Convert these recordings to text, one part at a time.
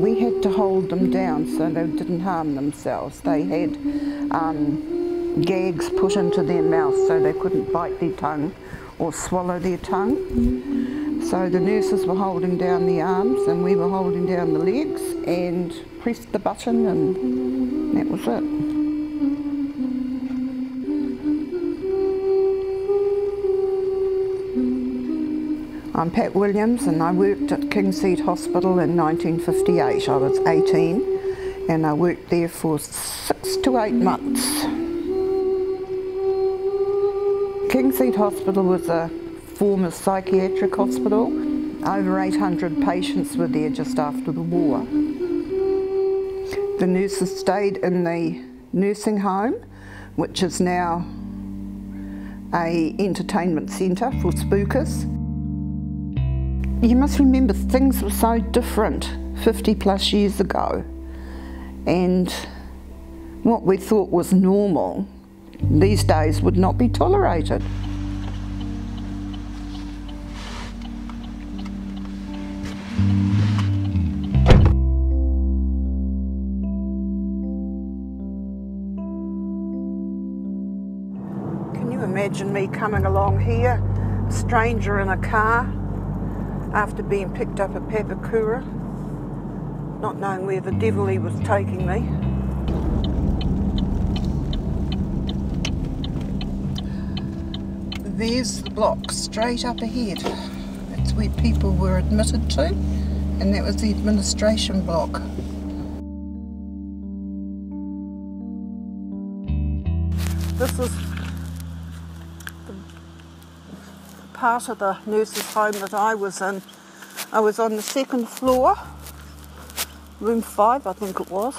We had to hold them down so they didn't harm themselves. They had gags put into their mouth so they couldn't bite their tongue or swallow their tongue. So the nurses were holding down the arms and we were holding down the legs and pressed the button, and that was it. I'm Pat Williams and I worked at Kingseed Hospital in 1958. I was 18 and I worked there for 6 to 8 months. Kingseed Hospital was a former psychiatric hospital. Over 800 patients were there just after the war. The nurses stayed in the nursing home, which is now an entertainment centre for spookers. You must remember things were so different 50 plus years ago, and what we thought was normal these days would not be tolerated. Can you imagine me coming along here, a stranger in a car, after being picked up at Papakura, not knowing where the devil he was taking me. There's the block straight up ahead. That's where people were admitted to, and that was the administration block. This is part of the nurses' home that I was in. I was on the second floor, room 5 I think it was.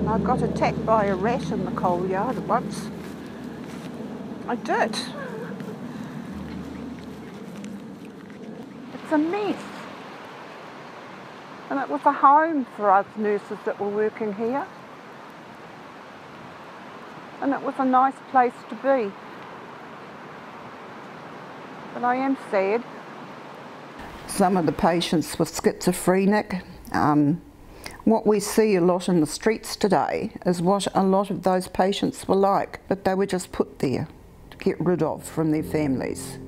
I got attacked by a rat in the coal yard once. I did. It's a mess. And it was a home for us nurses that were working here. And it was a nice place to be. But I am sad. Some of the patients were schizophrenic. What we see a lot in the streets today is what a lot of those patients were like, but they were just put there to get rid of from their families.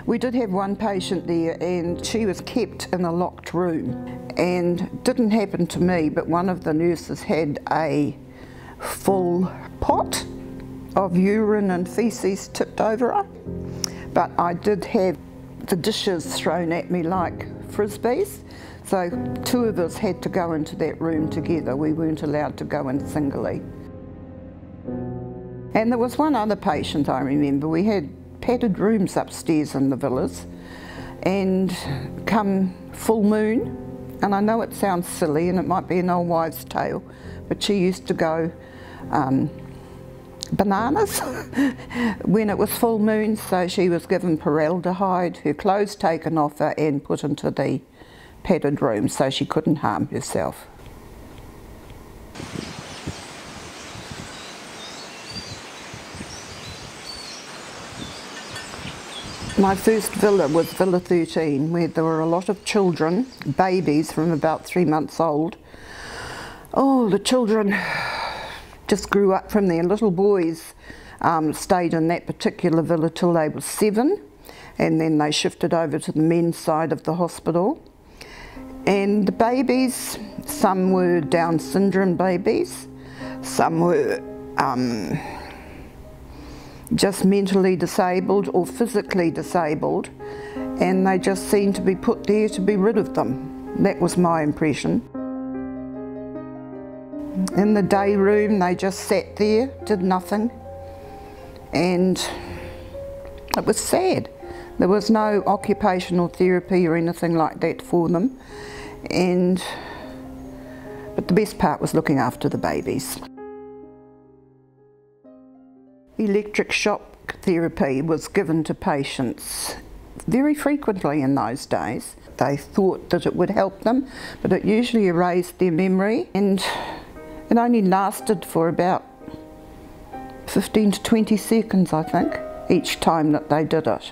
We did have one patient there and she was kept in a locked room, and it didn't happen to me, but one of the nurses had a full pot of urine and faeces tipped over her, but I did have the dishes thrown at me like frisbees. So 2 of us had to go into that room together. We weren't allowed to go in singly. And there was one other patient I remember. We had padded rooms upstairs in the villas, and come full moon, and I know it sounds silly and it might be an old wives' tale, but she used to go bananas when it was full moon, so she was given formaldehyde, her clothes taken off her and put into the padded room so she couldn't harm herself. My first villa was Villa 13, where there were a lot of children, babies from about 3 months old. Oh, the children just grew up from there. Little boys stayed in that particular villa till they were 7, and then they shifted over to the men's side of the hospital. And the babies, some were Down syndrome babies, some were just mentally disabled or physically disabled, and they just seemed to be put there to be rid of them. That was my impression. In the day room they just sat there, did nothing, and it was sad. There was no occupational therapy or anything like that for them, but the best part was looking after the babies. Electric shock therapy was given to patients very frequently in those days. They thought that it would help them, but it usually erased their memory, and it only lasted for about 15 to 20 seconds, I think, each time that they did it.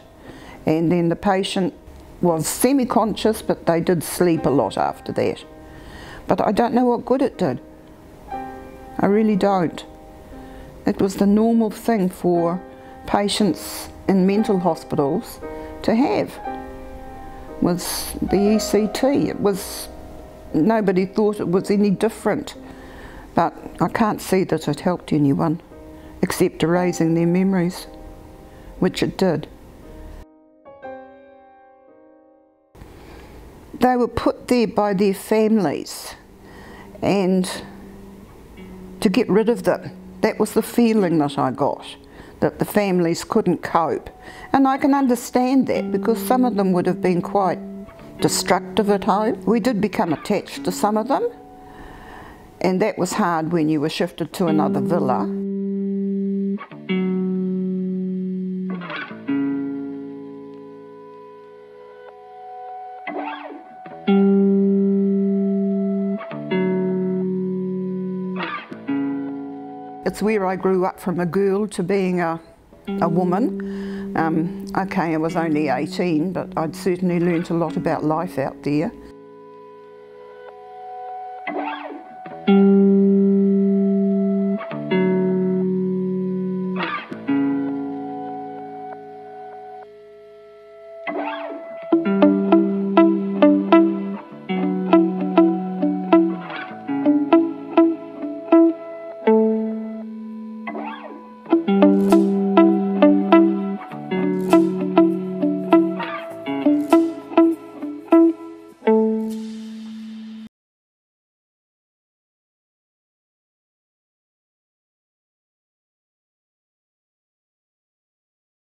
And then the patient was semi-conscious, but they did sleep a lot after that. But I don't know what good it did. I really don't. It was the normal thing for patients in mental hospitals to have, was the ECT. It was, nobody thought it was any different, but I can't see that it helped anyone, except erasing their memories, which it did. They were put there by their families, and to get rid of them. That was the feeling that I got, that the families couldn't cope. And I can understand that, because some of them would have been quite destructive at home. We did become attached to some of them, and that was hard when you were shifted to another villa. It's where I grew up from a girl to being a woman. Okay, I was only 18, but I'd certainly learnt a lot about life out there.